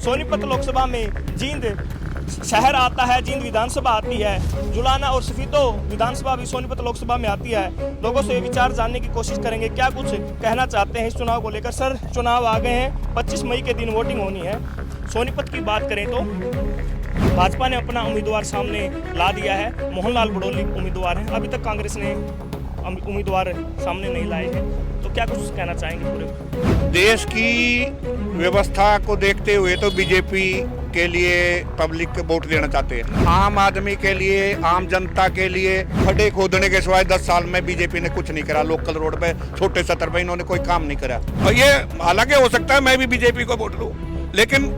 सोनीपत लोकसभा में जींद शहर आता है, जींद विधानसभा आती है, जुलाना और सफीदो विधानसभा भी सोनीपत लोकसभा में आती है। लोगों से विचार जानने की कोशिश करेंगे, क्या कुछ कहना चाहते हैं इस चुनाव को लेकर। सर, चुनाव आ गए हैं, 25 मई के दिन वोटिंग होनी है। सोनीपत की बात करें तो भाजपा ने अपना उम्मीदवार सामने ला दिया है। मोहनलाल बड़ोली उम्मीदवार हैं, अभी तक कांग्रेस ने उम्मीदवार सामने नहीं लाए हैं। तो क्या कुछ कहना चाहेंगे पूरे देश की व्यवस्था को देखते हुए तो बीजेपी के लिए पब्लिक वोट देना चाहते हैं। आम आदमी के लिए, आम जनता के लिए खड्डे खोदने के सिवाय 10 साल में बीजेपी ने कुछ नहीं करा। लोकल रोड पे छोटे सतर पे इन्होंने कोई काम नहीं करा। और ये हालांकि हो सकता है मैं भी बीजेपी को वोट दूं, लेकिन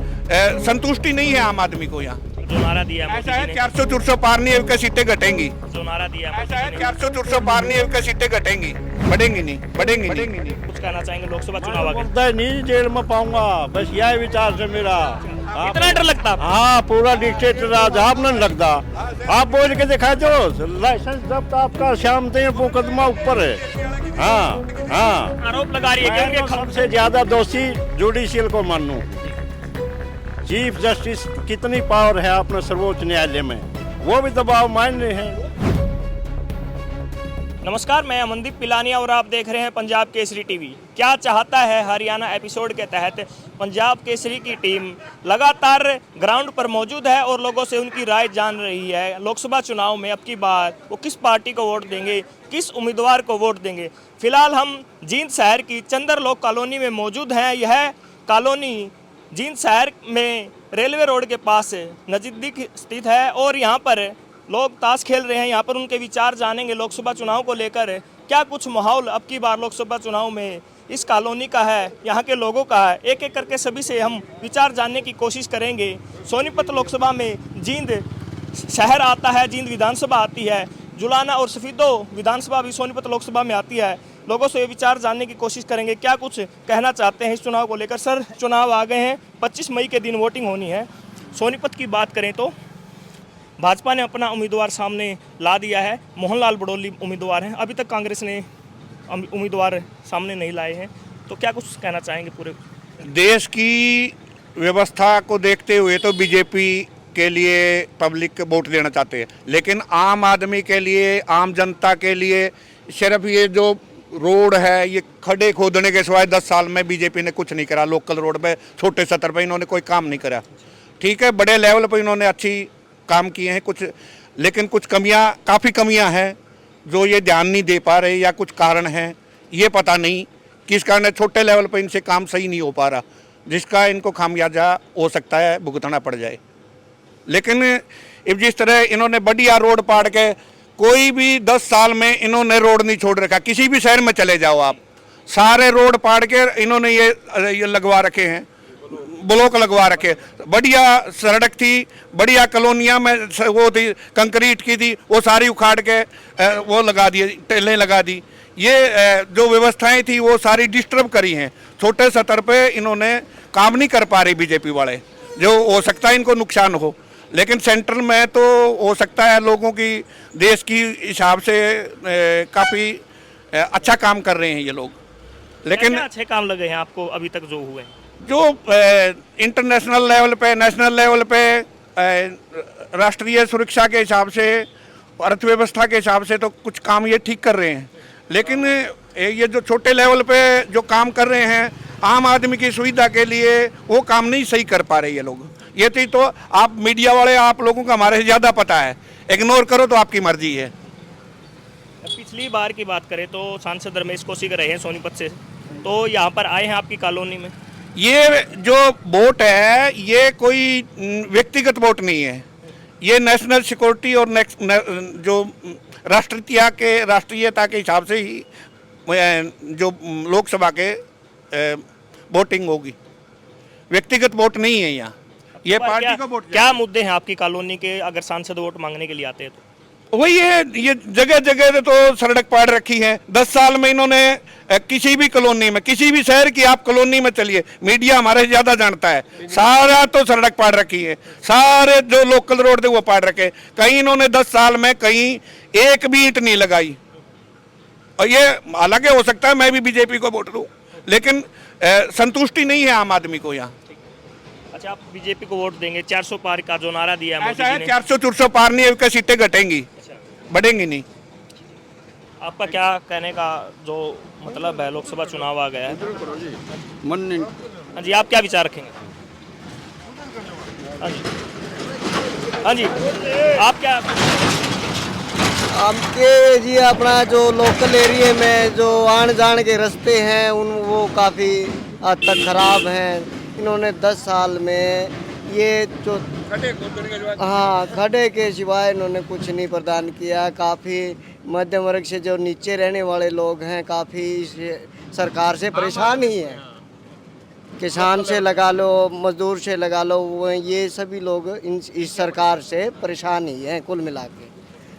संतुष्टि नहीं है आम आदमी को। यहाँ जो नारा दिया ऐसा है 400-400 पार नहीं है, सीटें घटेंगी। जो नारा दिया ऐसा है 400-400 पार नहीं है, सीटें घटेंगी, बढ़ेंगी नहीं। कुछ कहना चाहेंगे लोकसभा चुनाव आ गए। नहीं जेल में पाऊंगा, बस यही विचार से मेरा। इतना डर लगता है? हाँ, पूरा डिक्टेटर राज आप नहीं लगता। आप बोल के दिखा दो, लाइसेंस जब्त आपका शाम से मुकदमा ऊपर है। हाँ, आरोप लगा रही है कि सबसे ज्यादा दोषी जुडिशियल को मानूं। चीफ जस्टिस कितनी पावर है अपने सर्वोच्च न्यायालय में, वो भी दबाव मान रहे हैं। नमस्कार, मैं अमनदीप पिलानिया और आप देख रहे हैं पंजाब केसरी टीवी। क्या चाहता है हरियाणा एपिसोड के तहत पंजाब केसरी की टीम लगातार ग्राउंड पर मौजूद है और लोगों से उनकी राय जान रही है। लोकसभा चुनाव में अब की बार वो किस पार्टी को वोट देंगे, किस उम्मीदवार को वोट देंगे। फिलहाल हम जींद शहर की चंदर लोक कॉलोनी में मौजूद हैं। यह कॉलोनी जींद शहर में रेलवे रोड के पास नज़दीक स्थित है और यहाँ पर लोग ताश खेल रहे हैं। यहाँ पर उनके विचार जानेंगे लोकसभा चुनाव को लेकर। क्या कुछ माहौल अब की बार लोकसभा चुनाव में इस कॉलोनी का है, यहाँ के लोगों का है, एक एक करके सभी से हम विचार जानने की कोशिश करेंगे। सोनीपत लोकसभा में जींद शहर आता है, जींद विधानसभा आती है, जुलाना और सफीदो विधानसभा भी सोनीपत लोकसभा में आती है। लोगों से विचार जानने की कोशिश करेंगे, क्या कुछ कहना चाहते हैं इस चुनाव को लेकर। सर, चुनाव आ गए हैं, 25 मई के दिन वोटिंग होनी है। सोनीपत की बात करें तो भाजपा ने अपना उम्मीदवार सामने ला दिया है। मोहनलाल बड़ोली उम्मीदवार हैं, अभी तक कांग्रेस ने उम्मीदवार सामने नहीं लाए हैं। तो क्या कुछ कहना चाहेंगे पूरे देश की व्यवस्था को देखते हुए तो बीजेपी के लिए पब्लिक वोट देना चाहते हैं, लेकिन आम आदमी के लिए, आम जनता के लिए सिर्फ ये जो रोड है, ये खड्डे खोदने के सिवाय 10 साल में बीजेपी ने कुछ नहीं करा। लोकल रोड पे छोटे सतर पे इन्होंने कोई काम नहीं करा। ठीक है, बड़े लेवल पर इन्होंने अच्छी काम किए हैं कुछ, लेकिन कुछ कमियां, काफ़ी कमियां हैं जो ये ध्यान नहीं दे पा रहे, या कुछ कारण हैं ये पता नहीं किस कारण छोटे लेवल पर इनसे काम सही नहीं हो पा रहा, जिसका इनको खामियाजा हो सकता है भुगतना पड़ जाए। लेकिन अब जिस तरह इन्होंने बढ़िया रोड पाड़ के, कोई भी 10 साल में इन्होंने रोड नहीं छोड़ रखा। किसी भी शहर में चले जाओ आप, सारे रोड पाड़ के इन्होंने ये लगवा रखे हैं, ब्लॉक लगवा रखे। बढ़िया सड़क थी, बढ़िया कॉलोनियाँ में वो थी, कंक्रीट की थी, वो सारी उखाड़ के वो लगा दी, टेलें लगा दी। ये जो व्यवस्थाएं थी वो सारी डिस्टर्ब करी हैं। छोटे स्तर पे इन्होंने काम नहीं कर पा रही बीजेपी वाले, जो हो सकता है इनको नुकसान हो। लेकिन सेंट्रल में तो हो सकता है लोगों की, देश की हिसाब से काफ़ी अच्छा काम कर रहे हैं ये लोग। लेकिन अच्छे काम लगे हैं आपको अभी तक जो हुए? जो इंटरनेशनल लेवल पे, नेशनल लेवल पे, राष्ट्रीय सुरक्षा के हिसाब से, अर्थव्यवस्था के हिसाब से तो कुछ काम ये ठीक कर रहे हैं। लेकिन ये जो छोटे लेवल पे जो काम कर रहे हैं आम आदमी की सुविधा के लिए, वो काम नहीं सही कर पा रहे ये लोग। ये थी तो आप मीडिया वाले, आप लोगों को हमारे से ज़्यादा पता है, इग्नोर करो तो आपकी मर्जी है। पिछली बार की बात करें तो सांसद रमेश कौशिक रहे हैं सोनीपत से, तो यहाँ पर आए हैं आपकी कॉलोनी में। ये जो वोट है ये कोई व्यक्तिगत वोट नहीं है, ये नेशनल सिक्योरिटी और जो राष्ट्रीयता के हिसाब से ही जो लोकसभा के वोटिंग होगी। व्यक्तिगत वोट नहीं है यहाँ, ये पार्टी का वोट। क्या मुद्दे हैं आपकी कॉलोनी के अगर सांसद वोट मांगने के लिए आते हैं तो? वही है, ये जगह जगह तो सड़क पाड़ रखी है। 10 साल में इन्होंने किसी भी कॉलोनी में, किसी भी शहर की आप कॉलोनी में चलिए, मीडिया हमारे ज़्यादा जानता है, सारा तो सड़क पाड़ रखी है। सारे जो लोकल रोड थे वो पाड़ रखे। कहीं इन्होंने 10 साल में कहीं एक भी ईंट नहीं लगाई। और ये हालांकि हो सकता है मैं भी बीजेपी को वोट दूं, लेकिन संतुष्टि नहीं है आम आदमी को यहाँ। अच्छा, आप बीजेपी को वोट देंगे, 400 पार का जो नारा दिया है मोदी ऐसा जी है ने। 400-400 पार नहीं है, सीटें घटेंगी, अच्छा, बढ़ेंगी नहीं। आपका क्या कहने का जो मतलब है, लोकसभा चुनाव आ गया है, हाँ जी, आप क्या विचार रखेंगे? हाँ जी, हाँ जी, आप क्या? आपके जी अपना जो लोकल एरिया में जो आने जाने के रास्ते हैं उन वो काफ़ी हद तक ख़राब हैं। इन्होंने 10 साल में ये जो हाँ खड्डे के सिवाय इन्होंने कुछ नहीं प्रदान किया। काफ़ी मध्यम वर्ग से जो नीचे रहने वाले लोग हैं काफ़ी सरकार से परेशान ही हैं। किसान से लगा लो, मजदूर से लगा लो, वो ये सभी लोग इस सरकार से परेशान ही हैं कुल मिला के।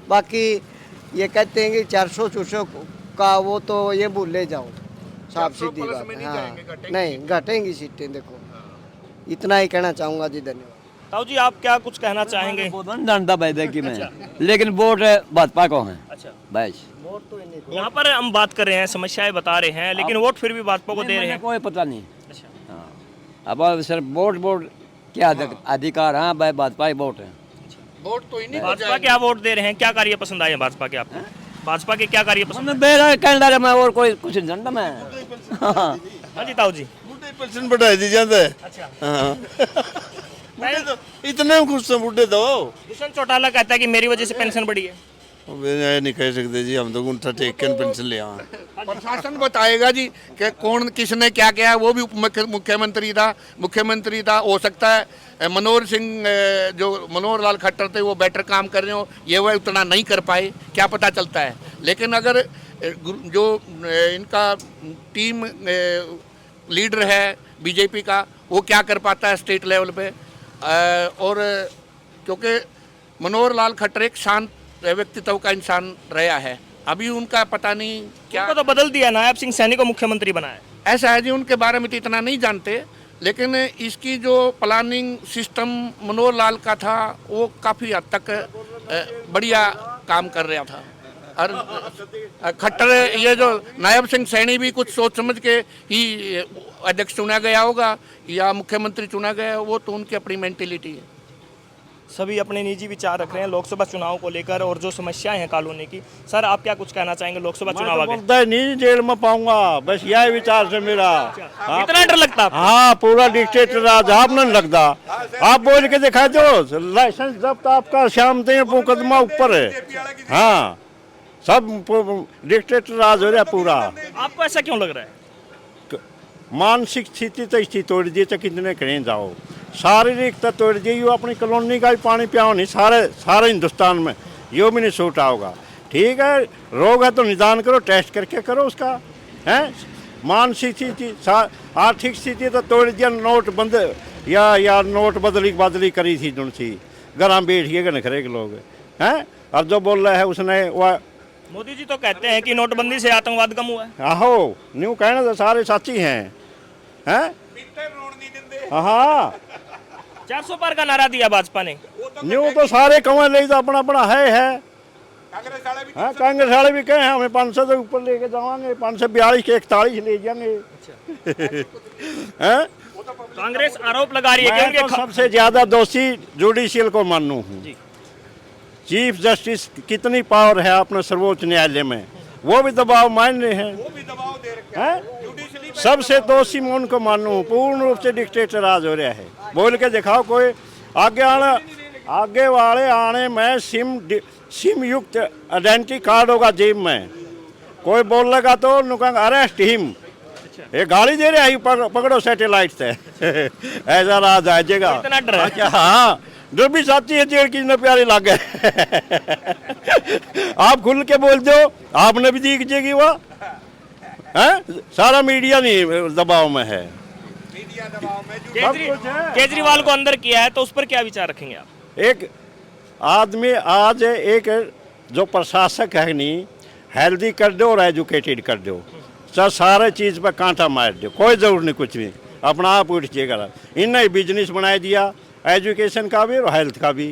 बाकी ये कहते हैं कि 400-400 का वो तो ये भूले जाओ, साफ सीधी बात है। हाँ नहीं घटेंगी सीटें, देखो इतना ही कहना चाहूँगा जी, धन्यवाद। ताऊ जी, आप क्या कुछ कहना चाहेंगे? जानता भाई कि मैं, लेकिन वोट भाजपा को है अच्छा, बस। यहाँ पर हम बात कर रहे हैं, समस्याएं बता रहे हैं, लेकिन वोट फिर भी भाजपा को दे रहे हैं। कोई पता नहीं। अच्छा, हाँ अब सर वोट क्या अधिकार, हाँ भाई भाजपा ही वोट है। वोट तो ही नहीं भाजपा क्या वोट दे रहे हैं? क्या कार्य पसंद आए हैं भाजपा के आपको? भाजपा के क्या कार्य पसंद? मेरा कैलेंडर में और कोई कुछ नहीं जानता मैं। हाँ जी ताऊ जी। पेंशन बढ़ाई दी जाता है। अच्छा, हाँ। इतने खुश हैं बुढ़े तो। दुष्यंत चौटाला कहता है कि मेरी वजह से पेंशन बढ़ी है। अब ये नहीं कह सकते जी, हम तो उनका टेक के पेंशन ले आए। प्रशासन बताएगा जी कि कौन किसने क्या किया है। वो भी मुख्यमंत्री था, हो सकता है मनोहर सिंह जो मनोहर लाल खट्टर थे वो बेटर काम कर रहे हो, ये वह उतना नहीं कर पाए, क्या पता चलता है। लेकिन अगर जो इनका टीम लीडर है बीजेपी का, वो क्या कर पाता है स्टेट लेवल पे, और क्योंकि मनोहर लाल खट्टर एक शांत व्यक्तित्व का इंसान रहा है, अभी उनका पता नहीं क्या। उनको तो बदल दिया, नायब सिंह सैनी को मुख्यमंत्री बनाया। ऐसा है जी, उनके बारे में तो इतना नहीं जानते, लेकिन इसकी जो प्लानिंग सिस्टम मनोहर लाल का था वो काफ़ी हद तक बढ़िया काम कर रहा था। और खट्टर ये जो नायब सिंह सैनी भी कुछ सोच समझ के ही अध्यक्ष चुना गया होगा या मुख्यमंत्री चुना गया, वो तो उनकी अपनी मेंटेलिटी है। सभी अपने निजी विचार रख रहे हैं लोकसभा चुनाव को लेकर और जो समस्याएं हैं कॉलोनी की। सर, आप क्या कुछ कहना चाहेंगे? लोकसभा चुनाव आ गए, बोलता है नहीं जेल में पाऊंगा, बस यही विचार से मेरा। इतना डर लगता है? हाँ, पूरा डिक्टेटर राज आप नहीं लगता। आप बोल के दिखा दो, लाइसेंस जब्त आपका शाम तक मुकदमा ऊपर है। हाँ, सब डिक्टेटर राज हो रहा पूरा। आपको ऐसा क्यों लग रहा है? मानसिक स्थिति तो इसकी तोड़ दी, तो कितने करें जाओ, शारीरिक तो तोड़ दी। यो अपनी कॉलोनी का ही पानी पियाओ नहीं, सारे हिंदुस्तान में यो भी नहीं सूट आओगा। ठीक है, रोग है तो निदान करो, टेस्ट करके करो उसका, है। मानसिक स्थिति, आर्थिक स्थिति तो तोड़ दिया। नोट बंद या नोट बदली करी थी दुनसी, घर बैठिए गए खरे के लोग, हैं। और जो बोल रहा है उसने वह, मोदी जी तो कहते हैं कि नोटबंदी से आतंकवाद कम हुआ है। आहो न्यू कहना तो सारे साची हैं, हैं। हाँ, 400 पार का नारा दिया भाजपा ने। न्यू तो सारे कमा ले तो अपना अपना है। हाँ, कांग्रेस वाले भी कहे हमें 500 से ऊपर लेके जाएंगे, 542 के 41 ले जाएंगे। हैं? कांग्रेस आरोप लगा रही है कि मैं उनके तो सबसे ज्यादा दोषी जुडिशियल को मानू हूँ। चीफ जस्टिस कितनी पावर है अपने सर्वोच्च न्यायालय में, वो भी दबाव मान रहे हैं। सबसे दोषी मैं उनको मानू, पूर्ण रूप से डिक्टेटर राज हो रहा है। बोल के दिखाओ कोई, आगे वाले आने में सिम युक्त आइडेंटिटी कार्ड होगा जेब में, कोई बोल लगा तो नुकंग अरेस्ट हिम, ये गाड़ी दे रहे हैं पकड़ो सैटेलाइट से। ऐसा राज आ जाएगा। इतना डर है? अच्छा, हाँ, डर भी साथी है, जेल कितने प्यारी लागे। आप खुल के बोल दो, आपने भी दिख जाएगी वो, हैं। सारा मीडिया नहीं दबाव में है। केजरीवाल को अंदर किया है तो उस पर क्या विचार रखेंगे आप? एक आदमी आज एक जो प्रशासक है नहीं, हेल्दी कर दो और एजुकेटेड कर दो, सारे चीज़ पर कांटा मार दो, कोई जरूर नहीं कुछ भी, अपना आप उठ जाएगा। इन्हें बिजनेस बना दिया, एजुकेशन का भी और हेल्थ का भी,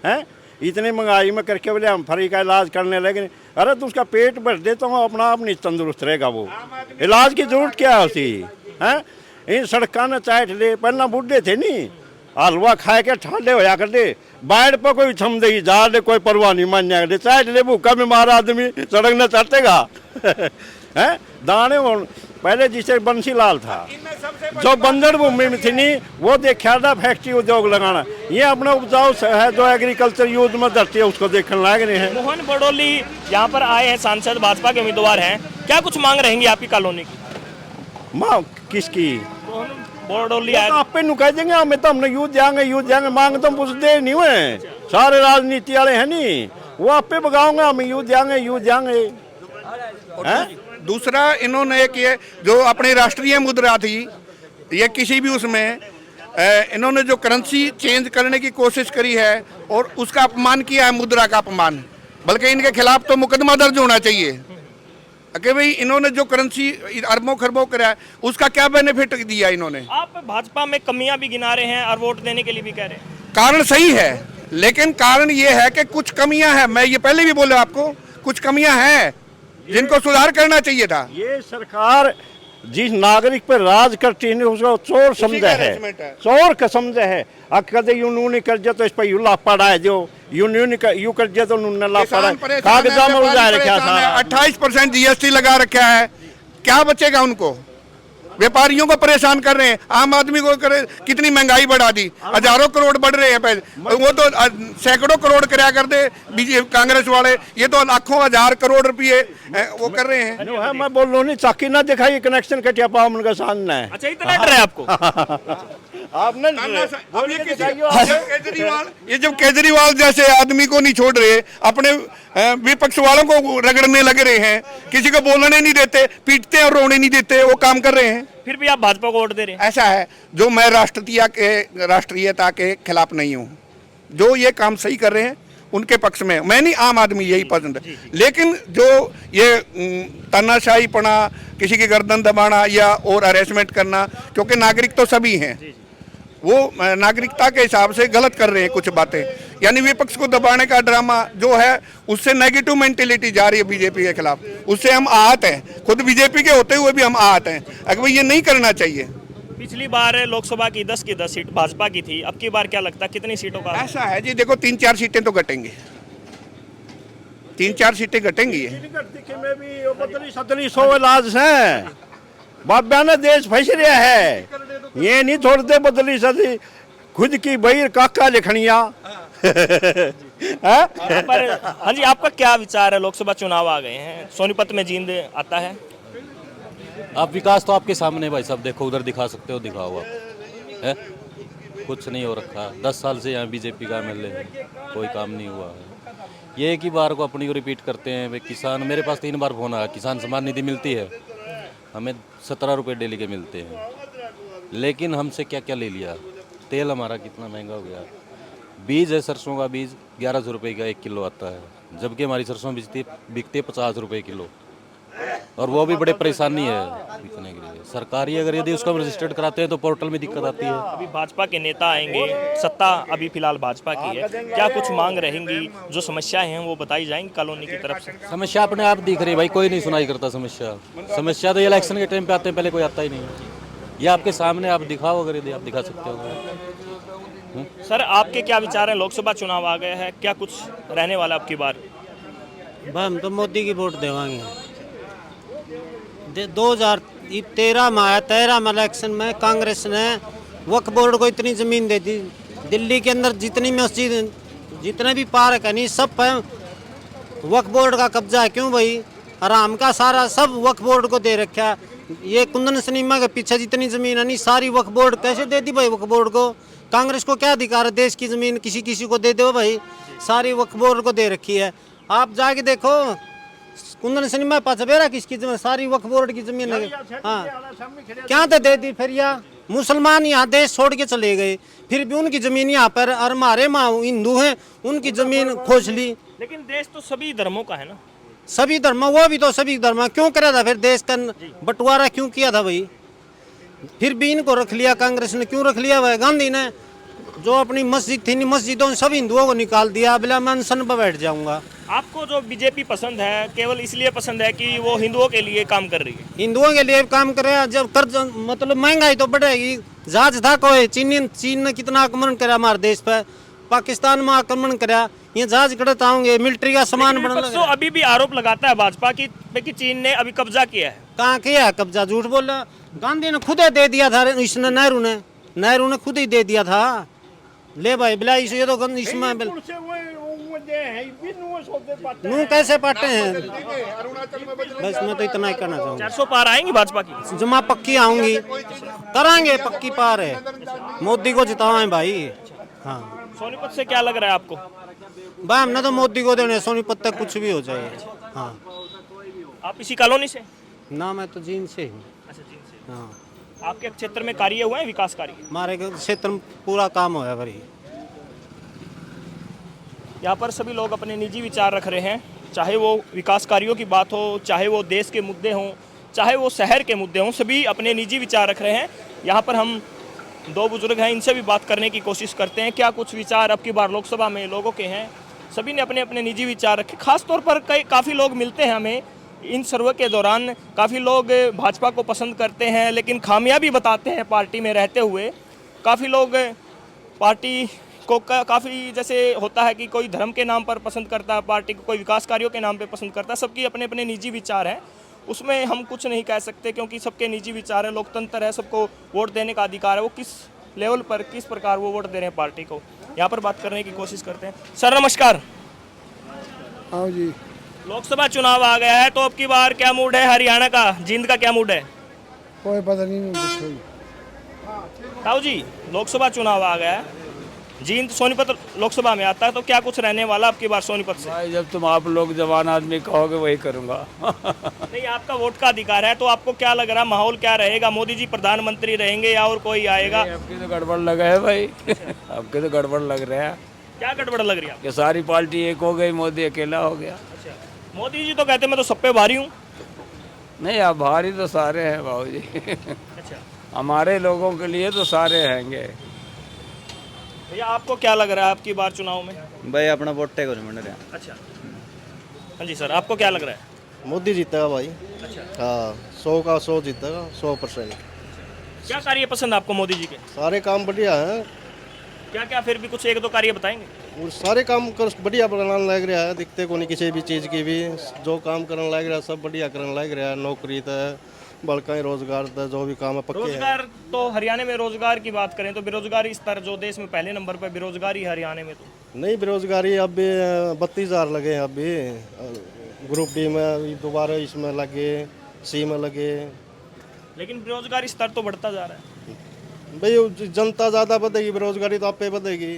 हैं। इतनी महंगाई में करके बोले हम फ्री का इलाज करने लगे। अरे तो उसका पेट भर दे तो अपना आप नहीं तंदुरुस्त रहेगा, वो इलाज की जरूरत क्या होती है। इन सड़कों ने चाट ले, पहला बुढ़े थे नहीं, हलवा खाए के ठांडे होया कर दे, बाढ़ पर कोई थम दे जा दे, कोई परवाह नहीं मान्या कर दे, चाहे ले भूखा में मारा आदमी सड़क न चढ़तेगा। हैं दाने पहले जिसे बंसीलाल था जो बंजर भूमि में थी नहीं, वो देखा था फैक्ट्री उद्योग लगाना, ये अपना उपजाऊ है जो एग्रीकल्चर यूज में धरती है उसको देखने लायक नहीं है। मोहन बड़ोली यहाँ पर आए हैं, सांसद भाजपा के उम्मीदवार हैं, क्या कुछ मांग रहेंगी आपकी कॉलोनी की? माँ किसकी मोहन बड़ोली तो आए, आप पे कह देंगे हमें तो हमने यूज जाएंगे मांग तो पूछते नहीं हुए, सारे राजनीति वाले हैं नहीं, वो आप पे बगाओगे हम यूज जाएंगे। दूसरा इन्होंने एक ये जो अपनी राष्ट्रीय मुद्रा थी, ये किसी भी उसमें इन्होंने जो करेंसी चेंज करने की कोशिश करी है और उसका अपमान किया है, मुद्रा का अपमान, बल्कि इनके खिलाफ तो मुकदमा दर्ज होना चाहिए कि भाई इन्होंने जो करेंसी अरबों खरबों करा है उसका क्या बेनिफिट दिया इन्होंने। आप भाजपा में कमियां भी गिना रहे हैं और वोट देने के लिए भी कह रहे हैं। कारण सही है, लेकिन कारण ये है कि कुछ कमियां हैं, मैं ये पहले भी बोला आपको, कुछ कमियां हैं जिनको सुधार करना चाहिए था। ये सरकार जिस नागरिक पर राज करती है उसको चोर समझा है, चोर का समझा है। कदे यूं कर दिया तो इस पर यूं लापड़ा है, जो यूं कर दिया तो उन्होंने लापड़ा कागजा में उलझा रखा था। 28% जीएसटी लगा रखा है, क्या बचेगा उनको? व्यापारियों को परेशान कर रहे हैं, आम आदमी को करे, कितनी महंगाई बढ़ा दी, हजारों करोड़ बढ़ रहे हैं पहले, वो तो सैकड़ों करोड़ कराया कर दे बीजेपी कांग्रेस वाले, ये तो लाखों हजार करोड़ रुपये वो कर रहे हैं। है मैं बोल रहा हूँ चाकी ना दिखाई कनेक्शन कटिया पाओ उनका सामने है। अच्छा इतना डर है आपको? आपने ये जब केजरीवाल जैसे आदमी को नहीं छोड़ रहे, अपने विपक्ष वालों को रगड़ने लग रहे हैं, किसी को बोलने नहीं देते, पीटते हैं और रोने नहीं देते, वो काम कर रहे हैं, फिर भी आप भाजपा को वोट दे रहे हैं। ऐसा है जो मैं राष्ट्रीयता के खिलाफ नहीं हूँ, जो ये काम सही कर रहे हैं उनके पक्ष में मैं नहीं, आम आदमी यही पसंद है। लेकिन जो ये तानाशाहीपना, किसी की गर्दन दबाना या और हरेसमेंट करना, क्योंकि नागरिक तो सभी हैं, वो नागरिकता के हिसाब से गलत कर रहे हैं कुछ बातें, यानी विपक्ष को दबाने का ड्रामा जो है, उससे नेगेटिव मेंटेलिटी जा रही है बीजेपी के खिलाफ, उससे हम आहत हैं, खुद बीजेपी के होते हुए भी हम आहत हैं। अगर ये नहीं करना चाहिए। पिछली बार लोकसभा की 10 की 10 सीट भाजपा की थी, अब की बार क्या लगता है कितनी सीटों का? ऐसा है जी, देखो 3-4 सीटें तो घटेंगी, 3-4 सीटें घटेंगी। में भी 1700 इलाज हैं, बाबा ने देश फंस रहा है, ये नहीं छोड़ते बदली सदी खुद की बहिर काका लिखनिया। हाँ जी, आपका क्या विचार है? लोकसभा चुनाव आ गए हैं, सोनीपत में जींद आता है। आप विकास तो आपके सामने भाई साहब, देखो उधर दिखा सकते हो, दिखाओ आप, है कुछ नहीं हो रखा। 10 साल से यहाँ बीजेपी का एमएलए है, कोई काम नहीं हुआ है। ये एक ही बार को अपनी को रिपीट करते हैं। वे किसान, मेरे पास 3 बार फोन आया, किसान सम्मान निधि मिलती है, हमें 17 रुपये डेली के मिलते हैं, लेकिन हमसे क्या क्या ले लिया। तेल हमारा कितना महंगा हो गया, बीज है सरसों का बीज 1100 रुपये का 1 किलो आता है, जबकि हमारी सरसों बिकती है 50 रुपये किलो, और वो भी बड़े परेशानी है बिकने के लिए। सरकारी अगर यदि उसको रजिस्टर्ड कराते हैं तो पोर्टल में दिक्कत आती है। अभी भाजपा के नेता आएंगे, सत्ता अभी फिलहाल भाजपा की है, क्या कुछ मांग रहेंगी, जो समस्याएं हैं वो बताई जाएंगी कॉलोनी की तरफ से? समस्या अपने आप दिख रही है भाई, कोई नहीं सुनाई करता समस्या तो ये इलेक्शन के टाइम पे आते हैं, पहले कोई आता ही नहीं है। ये आपके सामने, आप दिखाओ अगर यदि आप दिखा सकते हो। सर आपके क्या विचार हैं? लोकसभा चुनाव आ गया है, क्या कुछ रहने वाला आपकी बार? हम तो मोदी की वोट देवांगे। 2013 में आया, 13 में इलेक्शन में कांग्रेस ने वक्फ बोर्ड को इतनी ज़मीन दे दी, दिल्ली के अंदर जितनी मस्जिद, जितने भी पार्क है नहीं, सब पे वक्फ बोर्ड का कब्जा है। क्यों भाई? आराम का सारा सब वक्फ बोर्ड को दे रखा। ये कुंदन सिनेमा के पीछे जितनी ज़मीन है नहीं, सारी वक्फ बोर्ड कैसे दे दी भाई? वक्फ बोर्ड को, कांग्रेस को क्या अधिकार है देश की ज़मीन किसी किसी को दे दो भाई? सारी वक्फ बोर्ड को दे रखी है। आप जाके देखो कुंदन सिनेमा पचबेरा किसकी जमीन, सारी वक्फ बोर्ड की जमीन है। हाँ, क्या तो दे दी फिर? या मुसलमान यहाँ देश छोड़ के चले गए, फिर भी उनकी जमीन यहाँ पर, और हमारे माँ हिंदू हैं, उनकी जमीन खोज ली। लेकिन देश तो सभी धर्मों का है ना? सभी धर्म, वो भी तो सभी धर्म क्यों करा था फिर? देश का बंटवारा क्यों किया था भाई? फिर भी इनको रख लिया, कांग्रेस ने क्यों रख लिया भाई? गांधी ने जो अपनी मस्जिद थी मस्जिदों ने सब हिंदुओं को निकाल दिया। अब मैं अनशन पर बैठ जाऊंगा। आपको जो बीजेपी पसंद है केवल इसलिए पसंद है कि वो हिंदुओं के लिए काम कर रही है? हिंदुओं के लिए काम करे। जब कर्ज मतलब महंगाई तो बढ़ेगी। जहाज था कोई चीन ने कितना आक्रमण करा हमारे देश पे, पाकिस्तान में आक्रमण करा, ये जहाज गड़त आएंगे, मिलिट्री का सामान बनने तो अभी भी आरोप लगाता है भाजपा की कि चीन ने अभी कब्जा किया है। कहाँ किया है कब्जा? झूठ बोल रहा। गांधी ने खुद ही दे दिया था, इसने नेहरू ने खुद ही दे दिया था। ले भाई बिला ये तो इसमें नू कैसे पाटे हैं। बस मैं तो इतना ही कहना चाहूँगा। 400 पार आएंगी भाजपा की? जमा पक्की आऊंगी, करांगे पक्की पार है। मोदी को जिताएं भाई। हाँ सोनीपत से क्या लग रहा है आपको? भाई हमने तो मोदी को देने, सोनीपत तक कुछ भी हो जाए। हाँ आप इसी कॉलोनी से? ना मैं तो जीन से हूँ। अच्छा, चीन से। हाँ आपके क्षेत्र में कार्य हुए हैं, विकास कार्य? हमारे क्षेत्र में पूरा काम होया भाई। यहाँ पर सभी लोग अपने निजी विचार रख रहे हैं, चाहे वो विकास कार्यों की बात हो, चाहे वो देश के मुद्दे हों, चाहे वो शहर के मुद्दे हों, सभी अपने निजी विचार रख रहे हैं। यहाँ पर हम दो बुजुर्ग हैं, इनसे भी बात करने की कोशिश करते हैं क्या कुछ विचार अब की बार लोकसभा में लोगों के हैं। सभी ने अपने अपने निजी विचार रखे। खास तौर पर काफ़ी लोग मिलते हैं हमें इन सर्वे के दौरान। काफ़ी लोग भाजपा को पसंद करते हैं लेकिन खामियां भी बताते हैं पार्टी में रहते हुए। काफ़ी लोग पार्टी को काफ़ी जैसे होता है कि कोई धर्म के नाम पर पसंद करता है पार्टी को, कोई विकास कार्यों के नाम पे पसंद करता है। सबकी अपने अपने निजी विचार हैं, उसमें हम कुछ नहीं कह सकते क्योंकि सबके निजी विचार है। लोकतंत्र है, सबको वोट देने का अधिकार है। वो किस लेवल पर किस प्रकार वो वोट दे रहे हैं पार्टी को, यहाँ पर बात करने की कोशिश करते हैं। सर नमस्कार। हाँ जी। लोकसभा चुनाव आ गया है तो अब की बार क्या मूड है हरियाणा का, जींद का क्या मूड है? कोई पता नहीं कुछ। ताऊ जी, लोकसभा चुनाव आ गया है, जींद सोनीपत लोकसभा में आता है, तो क्या कुछ रहने वाला अब की बार सोनीपत से? भाई जब तुम आप लोग जवान आदमी कहोगे वही करूँगा। नहीं, आपका वोट का अधिकार है, तो आपको क्या लग रहा है माहौल क्या रहेगा? मोदी जी प्रधानमंत्री रहेंगे या और कोई आएगा? आपकी तो गड़बड़ लगा है भाई। आपके तो गड़बड़ लग रहा है। क्या गड़बड़ लग रही है? कि सारी पार्टी एक हो गई, मोदी अकेला हो गया। मोदी जी तो कहते मैं तो सब पे भारी हूँ। नहीं, आप भारी तो सारे हैं बाबू जी। अच्छा हमारे लोगों के लिए तो सारे हैंगे। भैया, आपको क्या लग रहा है आपकी बार चुनाव में? भाई अपना वोट टेक हो रहा है। अच्छा, हाँ जी सर, आपको क्या लग रहा है? मोदी जीतेगा भाई। अच्छा, हाँ 100 का 100 जीतेगा, 100%। क्या कार्य पसंद आपको मोदी जी के? सारे काम बढ़िया हैं। क्या क्या फिर भी कुछ एक दो कार्य बताएंगे? और सारे काम बढ़िया बनाने लग रहा है। दिखते को नहीं किसी भी चीज़ की भी, जो काम करने लग रहा है सब बढ़िया करने लग रहा है। नौकरी तो बल्कि रोजगार तो जो भी काम है पक्के है। रोजगार तो हरियाणा में रोजगार की बात करें तो बेरोजगारी स्तर जो देश में पहले नंबर पर बेरोजगारी हरियाणा में तो नहीं, बेरोजगारी अब भी 32,000 लगे हैं। अभी ग्रुप डी में दोबारा इसमें लगे, सी में लगे। लेकिन बेरोजगारी स्तर तो बढ़ता जा रहा है। भाई जनता ज़्यादा बढ़ेगी, बेरोजगारी तो आप पे बढ़ेगी।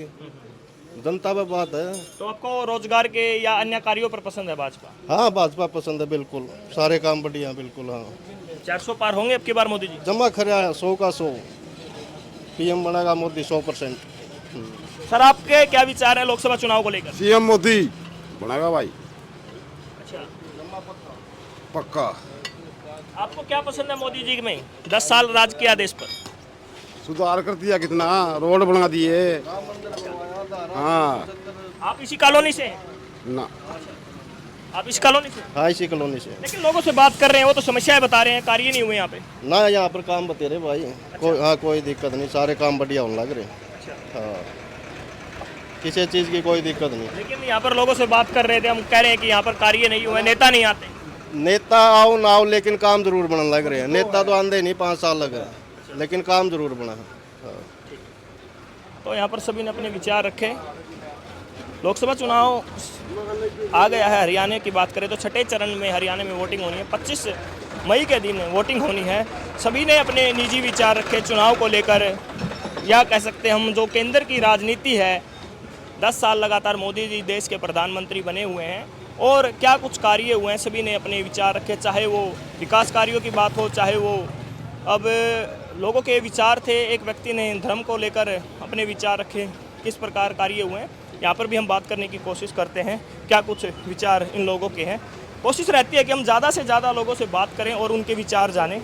जनता पे बात है। तो आपको रोजगार के या अन्य कार्यों पर पसंद है भाजपा? हाँ भाजपा पसंद है बिल्कुल, सारे काम बढ़िया बिल्कुल। हाँ 400 पार होंगे अब की बार मोदी जी? जमा खरा है 100 का 100। पीएम बनेगा मोदी 100%। सर, आपके क्या विचार है लोकसभा चुनाव को लेकर? सीएम मोदी बनेगा भाई, अच्छा, पक्का। आपको क्या पसंद है मोदी जी में? 10 साल राज किया देश पर, सुधार कर दिया, कितना रोड बना दिए। हाँ आप इसी कॉलोनी से हैं? ना, आप इस कॉलोनी से? हाँ इसी कॉलोनी से। लेकिन लोगों से बात कर रहे हैं, वो तो समस्याएं बता रहे हैं, कार्य नहीं हुए यहाँ पे। ना यहाँ पर काम बते रहे भाई। कोई हाँ कोई दिक्कत नहीं, सारे काम बढ़िया होने लग रहे। हाँ किसी चीज़ की कोई दिक्कत नहीं। लेकिन यहाँ पर लोगों से बात कर रहे थे, हम कह रहे हैं कि यहाँ पर कार्य नहीं हुए, नेता नहीं आते। नेता आओ ना आओ लेकिन काम जरूर बनने लग रहे हैं। नेता तो आंदे नहीं, 5 साल लगे, लेकिन काम जरूर बना है। तो यहाँ पर सभी ने अपने विचार रखे। लोकसभा चुनाव आ गया है। हरियाणा की बात करें तो छठे चरण में हरियाणा में वोटिंग होनी है। 25 मई के दिन वोटिंग होनी है। सभी ने अपने निजी विचार रखे चुनाव को लेकर, या कह सकते हैं हम जो केंद्र की राजनीति है। 10 साल लगातार मोदी जी देश के प्रधानमंत्री बने हुए हैं और क्या कुछ कार्य हुए हैं, सभी ने अपने विचार रखे। चाहे वो विकास कार्यों की बात हो, चाहे वो अब लोगों के विचार थे। एक व्यक्ति ने धर्म को लेकर अपने विचार रखे, किस प्रकार कार्य हुए हैं। यहाँ पर भी हम बात करने की कोशिश करते हैं क्या कुछ विचार इन लोगों के हैं। कोशिश रहती है कि हम ज़्यादा से ज़्यादा लोगों से बात करें और उनके विचार जानें।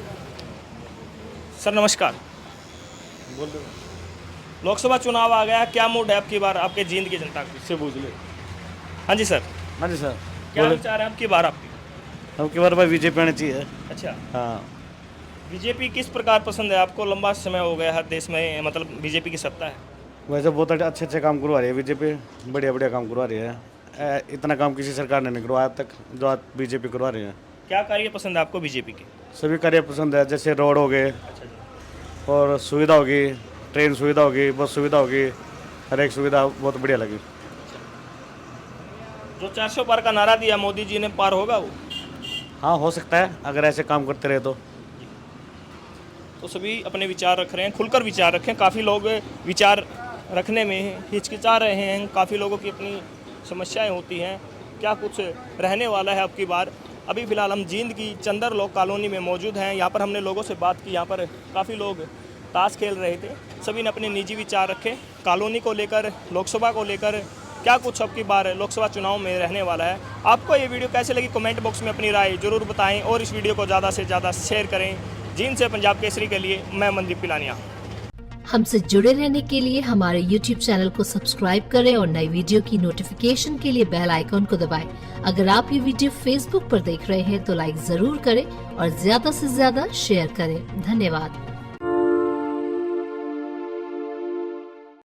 सर नमस्कार। लोकसभा चुनाव आ गया, क्या मूड है आपकी बार आपके जींद की जनता को? इससे पूछ ले। हाँ जी सर, हाँ जी सर, क्या विचार है आपकी बार आपकी? हमकी बार भाई बीजेपी आनी चाहिए। अच्छा, हाँ, बीजेपी किस प्रकार पसंद है आपको? लंबा समय हो गया हर देश में मतलब बीजेपी की सत्ता है। वैसे बहुत अच्छे अच्छे काम करवा रही है बीजेपी, बढ़िया बढ़िया काम करवा रही है। इतना काम किसी सरकार ने नहीं करवाया अब तक जो आज बीजेपी करवा रही है। क्या कार्य पसंद है आपको बीजेपी के? सभी कार्य पसंद है, जैसे रोड हो गए अच्छा जी। और सुविधा होगी, ट्रेन सुविधा होगी, बस सुविधा होगी, हर एक सुविधा बहुत बढ़िया लगी। जो 400 पार का नारा दिया मोदी जी ने, पार होगा वो? हाँ, हो सकता है अगर ऐसे काम करते रहे तो सभी अपने विचार रख रहे हैं, खुलकर विचार रखें। काफ़ी लोग विचार रखने में हिचकिचा रहे हैं, काफ़ी लोगों की अपनी समस्याएं होती हैं। क्या कुछ रहने वाला है आपकी बार? अभी फ़िलहाल हम जींद की चंदर लोग कॉलोनी में मौजूद हैं। यहाँ पर हमने लोगों से बात की, यहाँ पर काफ़ी लोग ताश खेल रहे थे। सभी ने अपने निजी विचार रखे कॉलोनी को लेकर, लोकसभा को लेकर। क्या कुछ अब की बार लोकसभा चुनाव में रहने वाला है? आपको ये वीडियो कैसे लगी कमेंट बॉक्स में अपनी राय जरूर बताएं और इस वीडियो को ज़्यादा से ज़्यादा शेयर करें। जींद से पंजाब केसरी के लिए मैं मनदीप पिलानिया। हमसे जुड़े रहने के लिए हमारे YouTube चैनल को सब्सक्राइब करें और नई वीडियो की नोटिफिकेशन के लिए बेल आइकॉन को दबाएं। अगर आप ये वीडियो Facebook पर देख रहे हैं तो लाइक जरूर करें और ज्यादा से ज्यादा शेयर करें। धन्यवाद।